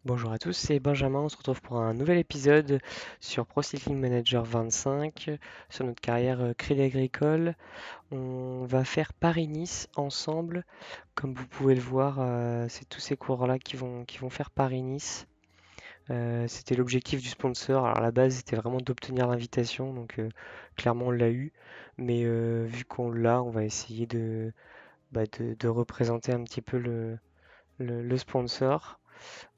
Bonjour à tous, c'est Benjamin. On se retrouve pour un nouvel épisode sur Pro Cycling Manager 25, sur notre carrière Crédit Agricole. On va faire Paris-Nice ensemble. Comme vous pouvez le voir, c'est tous ces coureurs-là qui vont faire Paris-Nice. C'était l'objectif du sponsor. Alors à la base, c'était vraiment d'obtenir l'invitation, donc clairement on l'a eu. Mais vu qu'on l'a, on va essayer de représenter un petit peu le sponsor.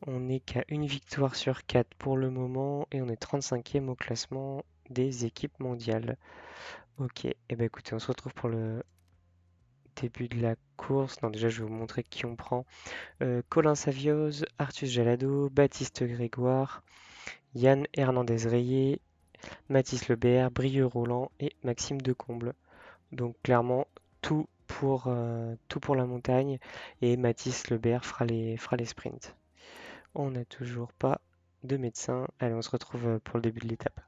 On n'est qu'à une victoire sur 4 pour le moment et on est 35e au classement des équipes mondiales. Ok, et ben écoutez, on se retrouve pour le début de la course. Non, déjà, je vais vous montrer qui on prend. Colin Savios, Arthus Jalado, Baptiste Grégoire, Yann Hernandez-Reyé, Mathis Lebert, Brieux Roland et Maxime Decomble. Donc clairement, tout pour la montagne et Mathis Lebert fera les sprints. On n'a toujours pas de médecin. Allez, on se retrouve pour le début de l'étape.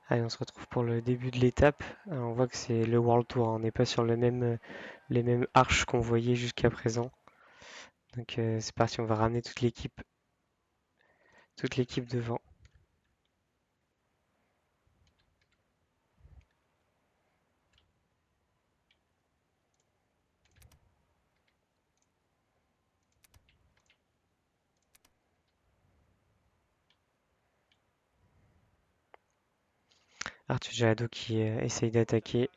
Allez, on se retrouve pour le début de l'étape. On voit que c'est le World Tour, hein. On n'est pas sur les mêmes arches qu'on voyait jusqu'à présent. Donc c'est parti, on va ramener toute l'équipe devant. Arthur Jalado qui essaye d'attaquer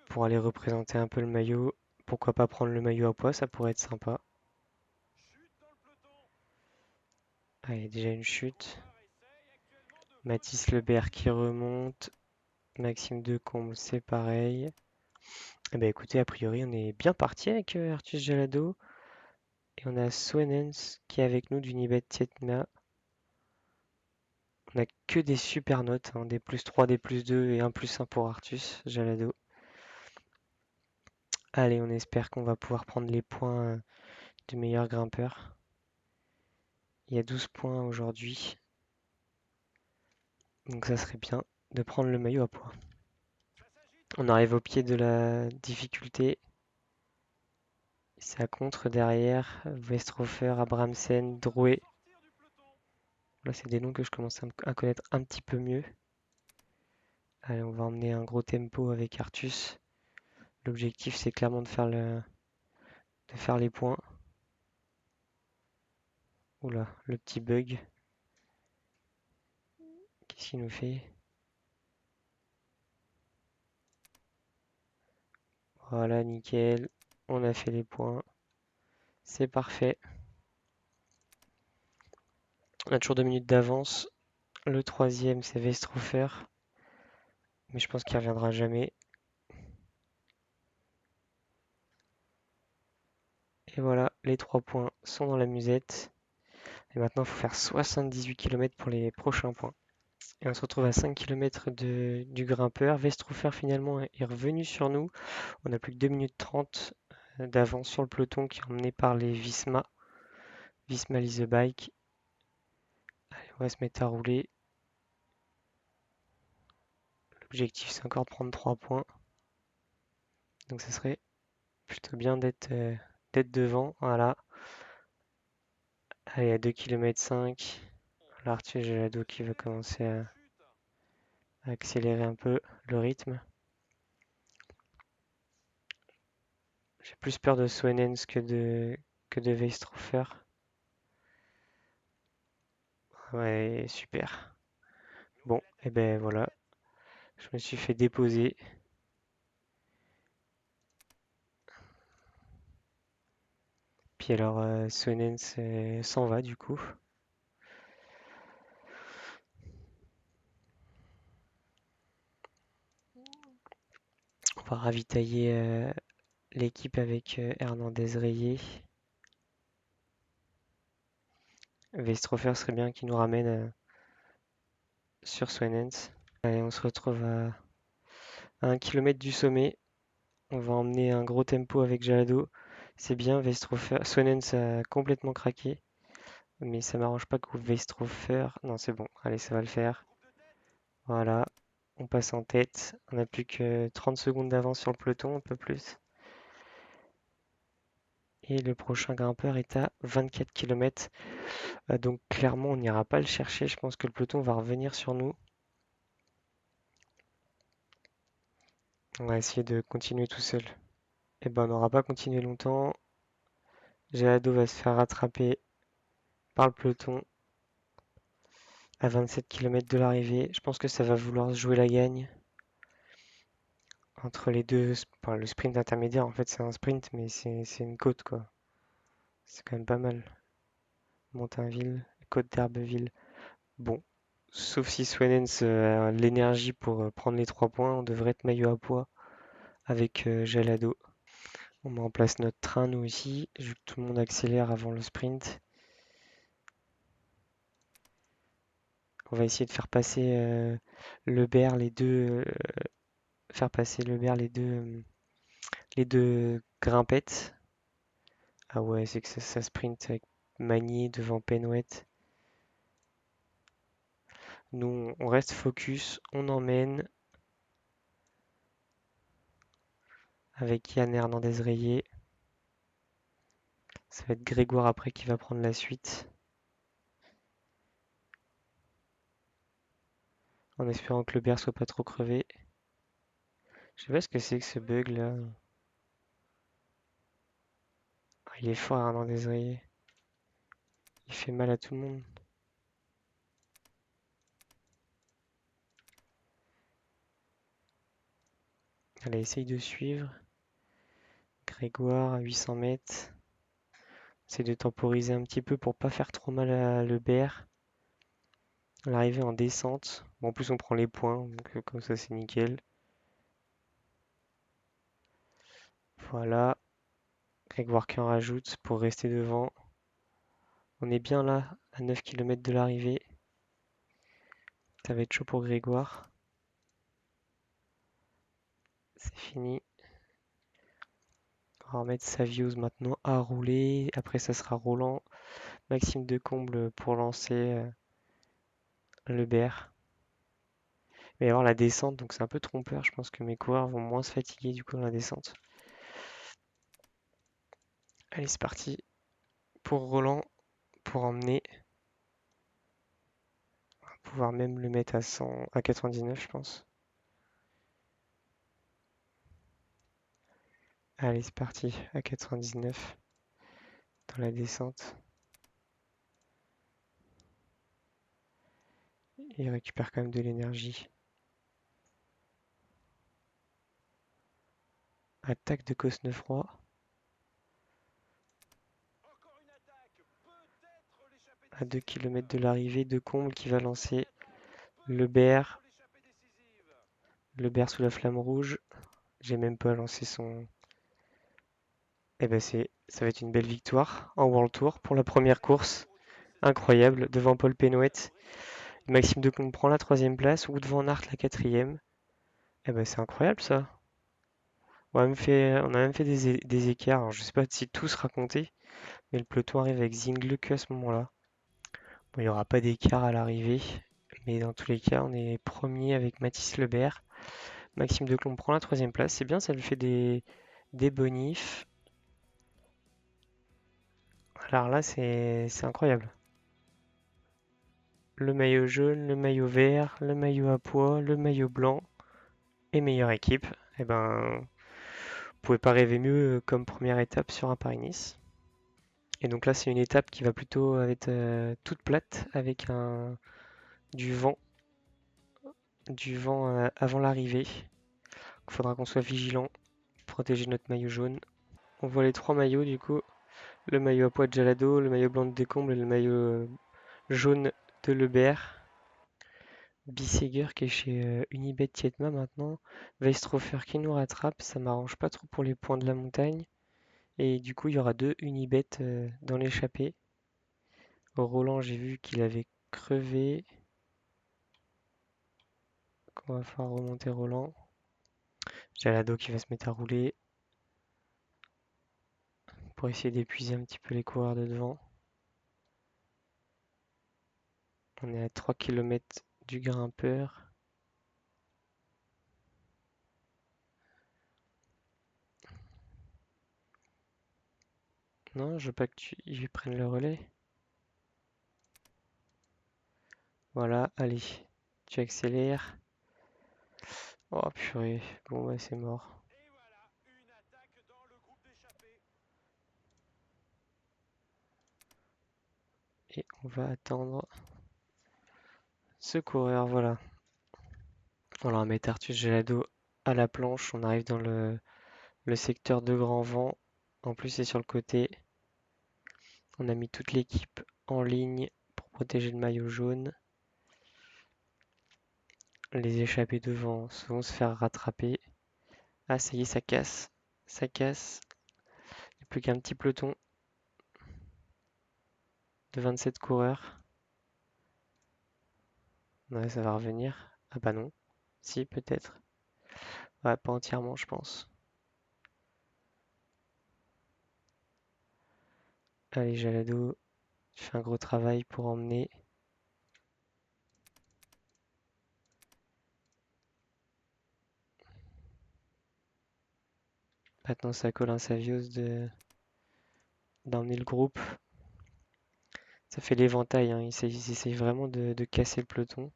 pour aller représenter un peu le maillot. Pourquoi pas prendre le maillot à poids, ça pourrait être sympa. Allez, déjà une chute. Mathis Lebert qui remonte. Maxime Decombe, c'est pareil. Eh ben écoutez, a priori, on est bien parti avec Arthus Jalado. Et on a Swenens qui est avec nous d'Unibet Tietna. On a que des super notes, hein, des plus 3, des plus 2 et un plus 1 pour Arthus Jalado. Allez, on espère qu'on va pouvoir prendre les points du meilleur grimpeur. Il y a 12 points aujourd'hui. Donc ça serait bien de prendre le maillot à poids. On arrive au pied de la difficulté. Ça contre derrière. Westhofer, Abramsen, Drouet. Là, c'est des noms que je commence à connaître un petit peu mieux. Allez, on va emmener un gros tempo avec Arthus. L'objectif, c'est clairement de faire les points. Oula, le petit bug. Qu'est-ce qu'il nous fait? Voilà, nickel. On a fait les points. C'est parfait. On a toujours 2 minutes d'avance. Le troisième, c'est Westrofer. Mais je pense qu'il reviendra jamais. Et voilà, les 3 points sont dans la musette. Et maintenant, il faut faire 78 km pour les prochains points. Et on se retrouve à 5 km du grimpeur. Westrofer finalement est revenu sur nous. On a plus que 2 minutes 30 d'avance sur le peloton qui est emmené par les Visma. Visma Lease the Bike. Allez, on va se mettre à rouler. L'objectif, c'est encore prendre 3 points. Donc ça serait plutôt bien d'être devant. Voilà. Allez, à 2,5 km. L'Arthur Gelado qui va commencer à accélérer un peu le rythme. J'ai plus peur de Swenens que de Weistrofer. Ouais, super. Bon, et ben voilà. Je me suis fait déposer. Puis alors, Swenens s'en va du coup. On va ravitailler l'équipe avec Hernandez Reyé. Weistrofer serait bien qu'il nous ramène sur Swenens. Allez, on se retrouve à 1 km du sommet. On va emmener un gros tempo avec Jalado. C'est bien, Swenens a complètement craqué. Mais ça m'arrange pas que Weistrofer. Non, c'est bon. Allez, ça va le faire. Voilà. On passe en tête. On n'a plus que 30 secondes d'avance sur le peloton, un peu plus. Et le prochain grimpeur est à 24 km. Donc clairement, on n'ira pas le chercher. Je pense que le peloton va revenir sur nous. On va essayer de continuer tout seul. Et ben, on n'aura pas continué longtemps. Gelado va se faire rattraper par le peloton à 27 km de l'arrivée. Je pense que ça va vouloir se jouer la gagne entre les deux. Enfin, le sprint intermédiaire, en fait, c'est un sprint, mais c'est une côte, quoi. C'est quand même pas mal. Montainville, côte d'Herbeville. Bon, sauf si Swenens a l'énergie pour prendre les 3 points, on devrait être maillot à pois avec Jalado. On met en place notre train, nous aussi, vu que tout le monde accélère avant le sprint. On va essayer de faire passer Lebert, faire passer Lebert les deux grimpettes. Ah ouais, c'est que ça sprint avec Magny devant Penouette. Nous, on reste focus, on emmène avec Yann Hernandez-Rayé. Ça va être Grégoire après qui va prendre la suite. En espérant que Lebert soit pas trop crevé. Je sais pas ce que c'est que ce bug là. Ah, il est fort Hernandez-Rayé. Il fait mal à tout le monde. Allez, essaye de suivre. Grégoire à 800 mètres. Essaye de temporiser un petit peu pour pas faire trop mal à Lebert. L'arrivée en descente. Bon, en plus, on prend les points, donc comme ça, c'est nickel. Voilà. Grégoire qui en rajoute pour rester devant. On est bien là, à 9 km de l'arrivée. Ça va être chaud pour Grégoire. C'est fini. On va remettre Savios maintenant à rouler. Après, ça sera Roland. Maxime Decomble pour lancer Lebert. Il va y avoir la descente, donc c'est un peu trompeur. Je pense que mes coureurs vont moins se fatiguer du coup dans la descente. Allez, c'est parti pour Roland, pour emmener. On va pouvoir même le mettre à 100, à 99, je pense. Allez, c'est parti à 99 dans la descente. Il récupère quand même de l'énergie. Attaque de Cosnefroy. À 2 km de l'arrivée, Decomble qui va lancer Lebert. Lebert sous la flamme rouge. J'ai même pas lancé son. Eh ben ça va être une belle victoire en World Tour pour la première course. Incroyable, devant Paul Penouette. Maxime Decomble prend la troisième place, Wout van Aert la quatrième. Eh ben c'est incroyable ça. On a même fait des écarts. Alors, je sais pas si tout sera compté, mais le peloton arrive avec Zinglück à ce moment-là. Bon, il n'y aura pas d'écart à l'arrivée, mais dans tous les cas, on est premier avec Mathis Lebert. Maxime Decomble prend la troisième place. C'est bien, ça lui fait des bonifs. Alors là, c'est incroyable. Le maillot jaune, le maillot vert, le maillot à pois, le maillot blanc et meilleure équipe. Eh ben, vous pouvez pas rêver mieux comme première étape sur un Paris-Nice. Et donc là, c'est une étape qui va plutôt être toute plate avec du vent avant l'arrivée. Il faudra qu'on soit vigilant, protéger notre maillot jaune. On voit les trois maillots du coup, le maillot à pois de Jalado, le maillot blanc de Decomble et le maillot jaune de Lebert. Bisseger qui est chez Unibet Tietma maintenant. Weistrofer qui nous rattrape, ça m'arrange pas trop pour les points de la montagne. Et du coup, il y aura deux Unibet dans l'échappée. Roland, j'ai vu qu'il avait crevé. Donc on va falloir remonter Roland. Jalado qui va se mettre à rouler pour essayer d'épuiser un petit peu les coureurs de devant. On est à 3 km du grimpeur. Non, je veux pas que ils prennent le relais. Voilà, allez. Tu accélères. Oh purée. Bon, bah c'est mort. Et on va attendre ce coureur, voilà. On va mettre Artus Gelado à la planche. On arrive dans le secteur de grand vent. En plus, c'est sur le côté. On a mis toute l'équipe en ligne pour protéger le maillot jaune. Les échappés devant vont se faire rattraper. Ah, ça y est, ça casse. Ça casse. Il n'y a plus qu'un petit peloton de 27 coureurs. Ouais, ça va revenir. Ah bah non. Si, peut-être. Ouais, pas entièrement, je pense. Allez, Jalado, tu fais un gros travail pour emmener. Maintenant, ça colle un Savios d'emmener le groupe. Ça fait l'éventail, hein. Ils essayent vraiment de casser le peloton.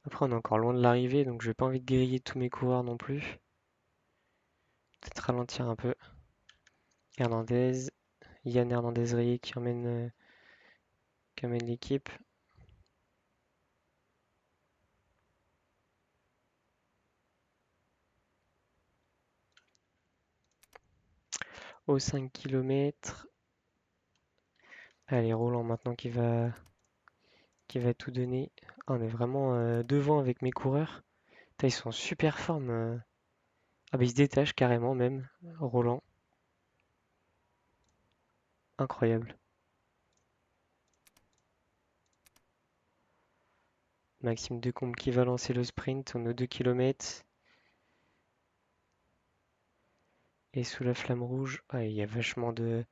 Après, on est encore loin de l'arrivée, donc j'ai pas envie de griller tous mes coureurs non plus. Peut-être ralentir un peu. Hernandez, Yann Hernandez-Rayé qui emmène l'équipe. Aux 5 km. Allez, Roland maintenant qui va tout donner. Ah, on est vraiment devant avec mes coureurs. Putain, ils sont en super forme. Ah bah ils se détachent carrément même. Roland, incroyable. Maxime Decombe qui va lancer le sprint. On est aux 2 km. Et sous la flamme rouge, ah, il y a vachement de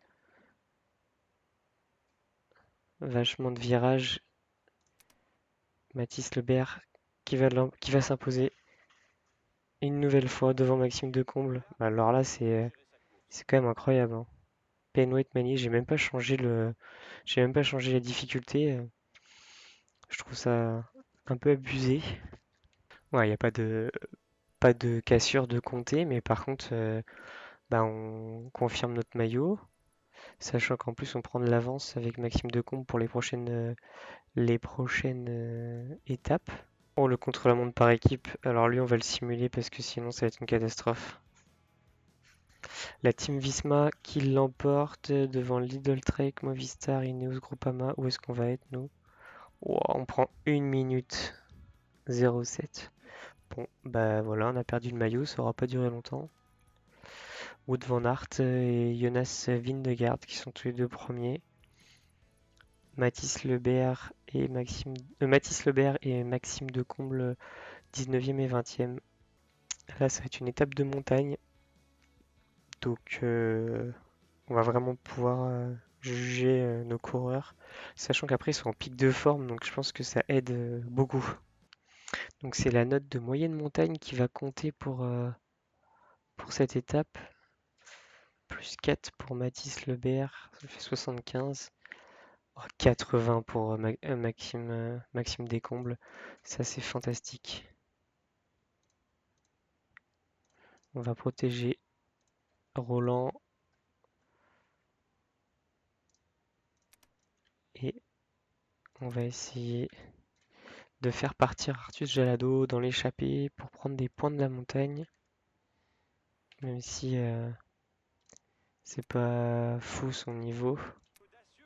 virages. Mathis Lebert qui va s'imposer une nouvelle fois devant Maxime Decomble. Bah alors là, c'est quand même incroyable, hein. Penway Mani, j'ai même pas changé la difficulté. Je trouve ça un peu abusé. Ouais, il n'y a pas de cassure de compter, mais par contre, bah, on confirme notre maillot, sachant qu'en plus on prend de l'avance avec Maxime Decombe pour les prochaines étapes. Oh, le contre-la-montre par équipe. Alors lui, on va le simuler parce que sinon ça va être une catastrophe. La Team Visma qui l'emporte devant Lidl Trek, Movistar, Ineos, Groupama. Où est-ce qu'on va être, nous? Wow, on prend 1 minute 07. Bon, bah voilà, on a perdu le maillot, ça aura pas duré longtemps. Wout van Aert et Jonas Vingegaard qui sont tous les deux premiers. Mathis Lebert et Maxime Decomble 19e et 20e. Là, ça va être une étape de montagne. Donc, on va vraiment pouvoir juger nos coureurs. Sachant qu'après, ils sont en pic de forme, donc je pense que ça aide beaucoup. Donc, c'est la note de moyenne montagne qui va compter pour cette étape. Plus 4 pour Mathis Lebert, ça fait 75. Oh, 80 pour Maxime Descombles, ça c'est fantastique. On va protéger Roland et on va essayer de faire partir Artus Jalado dans l'échappée pour prendre des points de la montagne. Même si c'est pas fou son niveau.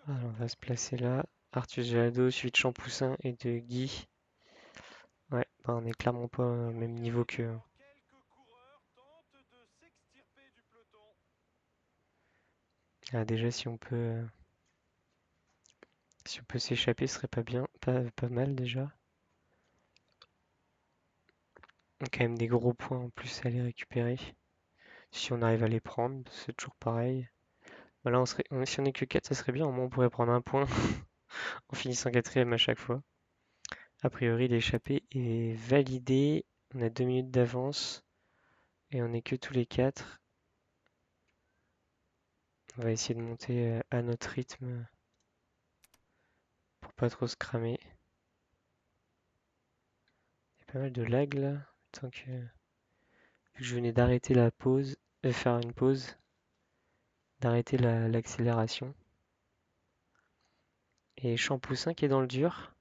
Alors on va se placer là. Artus Jalado, suivi de Champoussin et de Guy. Ouais, bah on est clairement pas au même niveau qu'eux, hein. Ah, déjà si on peut s'échapper, ce serait pas bien, pas mal déjà. On a quand même des gros points en plus à aller récupérer. Si on arrive à les prendre, c'est toujours pareil. Bah là, si on est que 4, ça serait bien. Au moins, on pourrait prendre un point en finissant quatrième à chaque fois. A priori, l'échappée est validée. On a 2 minutes d'avance. Et on est que tous les 4. On va essayer de monter à notre rythme pour pas trop se cramer. Il y a pas mal de lag là. Tant que, vu que je venais d'arrêter la pause, faire une pause, d'arrêter l'accélération. Et Champoussin qui est dans le dur.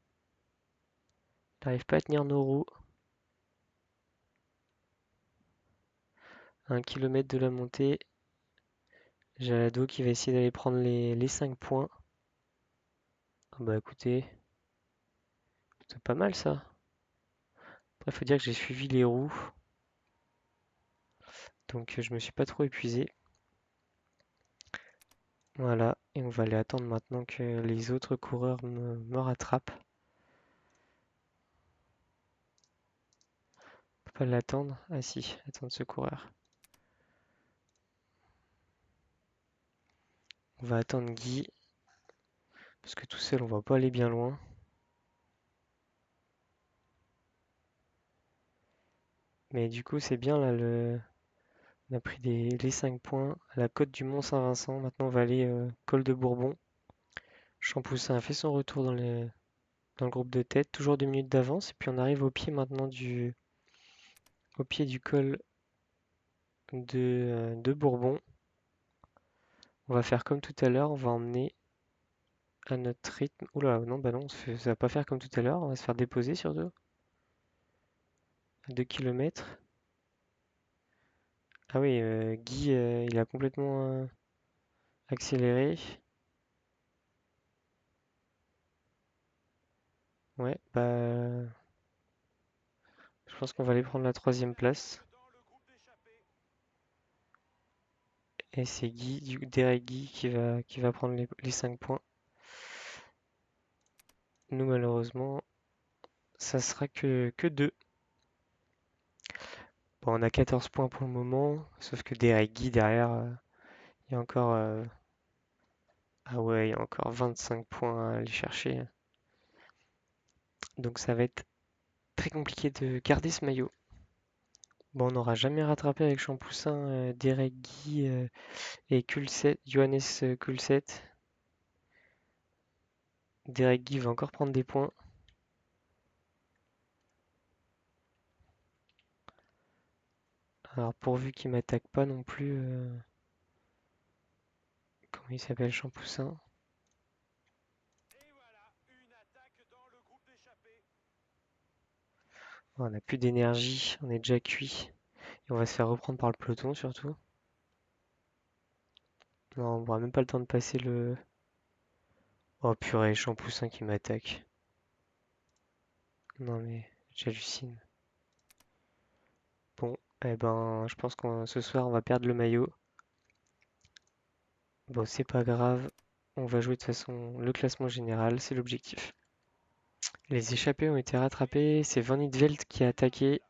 Il n'arrive pas à tenir nos roues. 1 km de la montée. Jalado qui va essayer d'aller prendre les 5 points. Ah bah écoutez, c'est pas mal ça. Après, faut dire que j'ai suivi les roues. Donc je me suis pas trop épuisé. Voilà, et on va aller attendre maintenant que les autres coureurs me rattrapent. On peut pas l'attendre. Ah si, attendre ce coureur. On va attendre Guy. Parce que tout seul, on va pas aller bien loin. Mais du coup, c'est bien là, on a pris les 5 points à la côte du Mont-Saint-Vincent. Maintenant, on va aller col de Bourbon. Champoussin a fait son retour dans le groupe de tête, toujours 2 minutes d'avance. Et puis on arrive au pied maintenant au pied du col de Bourbon. On va faire comme tout à l'heure, on va emmener à notre rythme. Oula, non, bah non, ça va pas faire comme tout à l'heure, on va se faire déposer surtout. À 2 km. Ah oui, Guy, il a complètement accéléré. Ouais, bah, je pense qu'on va aller prendre la 3e place. Et c'est Guy, Derek Guy qui va prendre les 5 points. Nous, malheureusement, ça sera que 2. Bon, on a 14 points pour le moment, sauf que Derek Guy derrière, il y a encore, ah ouais, il y a encore 25 points à aller chercher. Donc ça va être très compliqué de garder ce maillot. Bon, on n'aura jamais rattrapé avec Champoussin, Derek Guy et Kulset, Johannes Kulset. Derek Guy va encore prendre des points. Alors pourvu qu'il m'attaque pas non plus. Comment il s'appelle, Champoussin? Oh, on n'a plus d'énergie, on est déjà cuit. Et on va se faire reprendre par le peloton surtout. Non, on n'aura même pas le temps de passer le... Oh purée, Champoussin qui m'attaque. Non mais j'hallucine. Bon, eh ben, je pense que ce soir on va perdre le maillot. Bon, c'est pas grave. On va jouer de toute façon le classement général, c'est l'objectif. Les échappés ont été rattrapés. C'est Van Niedvelt qui a attaqué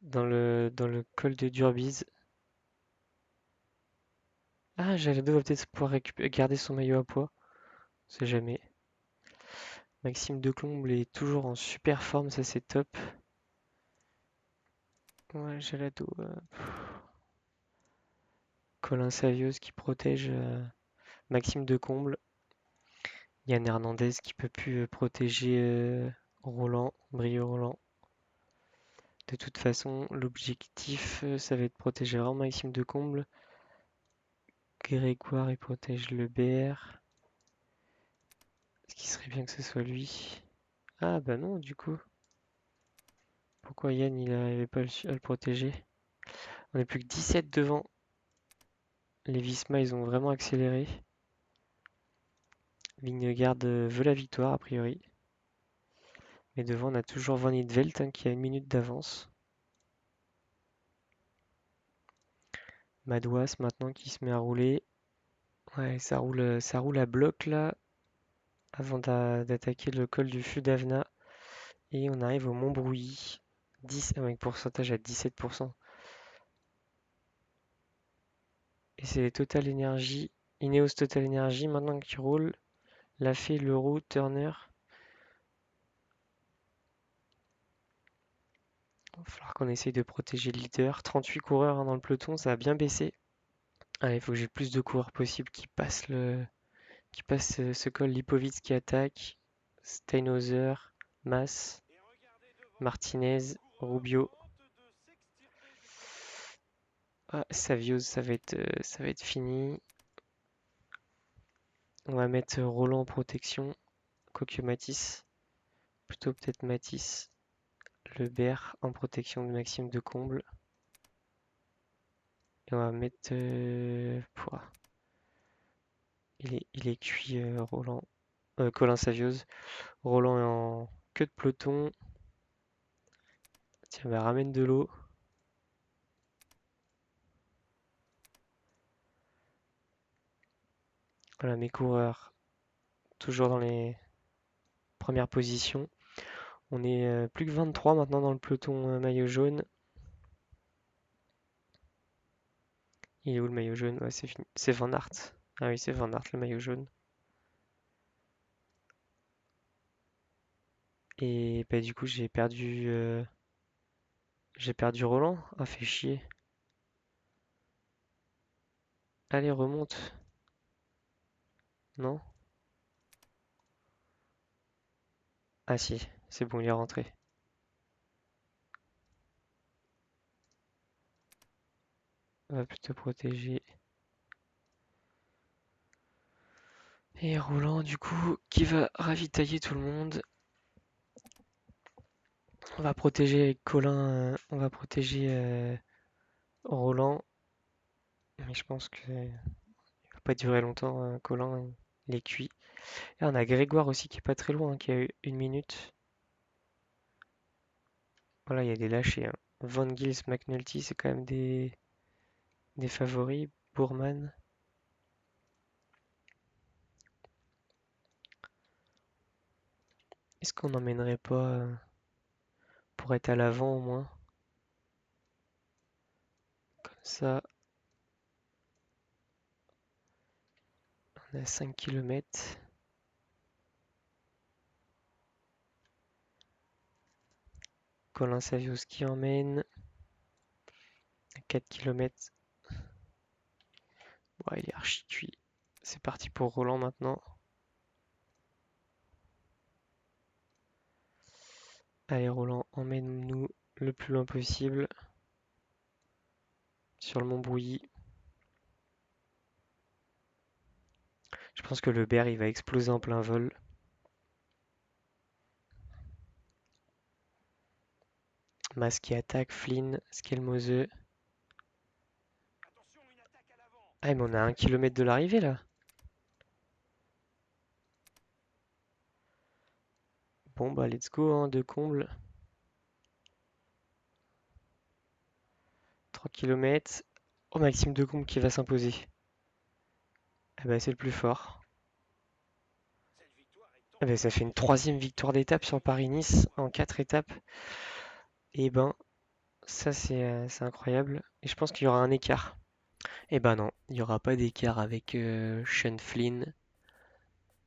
dans le col de Durbiz. Ah, Jalado va peut-être pouvoir garder son maillot à poids. On sait jamais. Maxime Decomble est toujours en super forme, ça c'est top. Ouais, Jalado. Colin Savios qui protège Maxime Decomble. Yann Hernandez qui peut plus protéger Roland, Brio Roland. De toute façon, l'objectif, ça va être de protéger vraiment Maxime Decomble. Grégoire, il protège le BR. Ce qui serait bien que ce soit lui. Ah bah non, du coup. Pourquoi Yann, il n'arrivait pas à le protéger? On n'est plus que 17 devant. Les Visma, ils ont vraiment accéléré. Vingegaard veut la victoire, a priori. Mais devant, on a toujours Van Niedvelt qui a 1 minute d'avance. Madouas maintenant qui se met à rouler. Ouais, ça roule à bloc là, avant d'attaquer le col du Fudavna. Et on arrive au Montbrouilly. 10, avec pourcentage à 17%. Et c'est les Total Energy, Ineos Total Energy maintenant qui roule. Lafay, Leroux, Turner. Il va falloir qu'on essaye de protéger le leader. 38 coureurs dans le peloton, ça a bien baissé. Allez, il faut que j'ai plus de coureurs possible qui passent ce col. Lipovic qui attaque, Steinhauser, Mas, Martinez, Rubio. Ah, Savios, ça va être fini. On va mettre Roland en protection, quoique Matisse. Plutôt peut-être Matisse. Lebert en protection de Maxime de Comble. Et on va mettre. Pouah, il est cuit, Roland. Colin Savios. Roland est en queue de peloton. Tiens, bah, ramène de l'eau. Voilà, mes coureurs, toujours dans les premières positions. On est plus que 23 maintenant dans le peloton maillot jaune. Il est où le maillot jaune? Ouais, c'est fini. C'est Van Aert. Ah oui, c'est Van Aert le maillot jaune. Et bah, du coup, j'ai perdu Roland. Ah, fait chier. Allez, remonte. Non? Ah si, c'est bon, il est rentré. On va plutôt protéger. Et Roland, du coup, qui va ravitailler tout le monde. On va protéger avec Colin, on va protéger Roland. Mais je pense que va pas durer longtemps, Colin, il est cuit. Et on a Grégoire aussi qui est pas très loin, qui a eu 1 minute. Voilà, il y a des lâchés, hein. Van Gils, McNulty, c'est quand même des favoris. Bourman. Est-ce qu'on n'emmènerait pas pour être à l'avant au moins? Comme ça, on a 5 km. Colin Savios qui emmène. 4 km. Ouais, il est archi cuit. C'est parti pour Roland maintenant. Allez Roland, emmène-nous le plus loin possible sur le Mont Brouilly. Je pense que le Berre il va exploser en plein vol. Mas qui attaque, Flynn, Skelmose. Ah mais on a 1 km de l'arrivée là. Bon bah let's go, hein, de comble. 3 km. Oh, Maxime de Comble qui va s'imposer. Ah bah c'est le plus fort. Ah bah, ça fait une troisième victoire d'étape sur Paris-Nice en 4 étapes. Et ben ça c'est incroyable. Et je pense qu'il y aura un écart. Et ben non, il n'y aura pas d'écart avec Sean Flynn.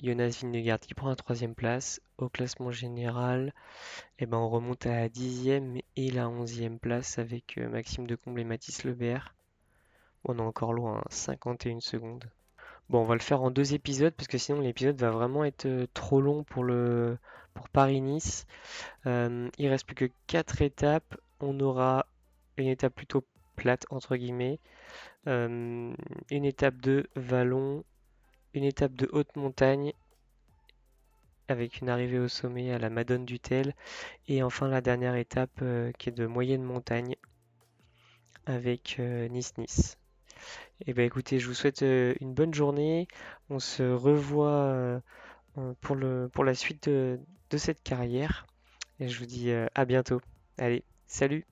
Jonas Vingegaard qui prend la troisième place. Au classement général, et ben on remonte à la 10e et la 11e place avec Maxime Decomble et Mathis Lebert. On est encore loin, hein, 51 secondes. Bon, on va le faire en 2 épisodes parce que sinon l'épisode va vraiment être trop long pour Paris-Nice. Il reste plus que 4 étapes. On aura une étape plutôt plate entre guillemets, une étape de vallon, une étape de haute montagne avec une arrivée au sommet à la Madone du Tel et enfin la dernière étape qui est de moyenne montagne avec Nice-Nice. Et ben écoutez, je vous souhaite une bonne journée. On se revoit pour la suite de cette carrière et je vous dis à bientôt. Allez, salut!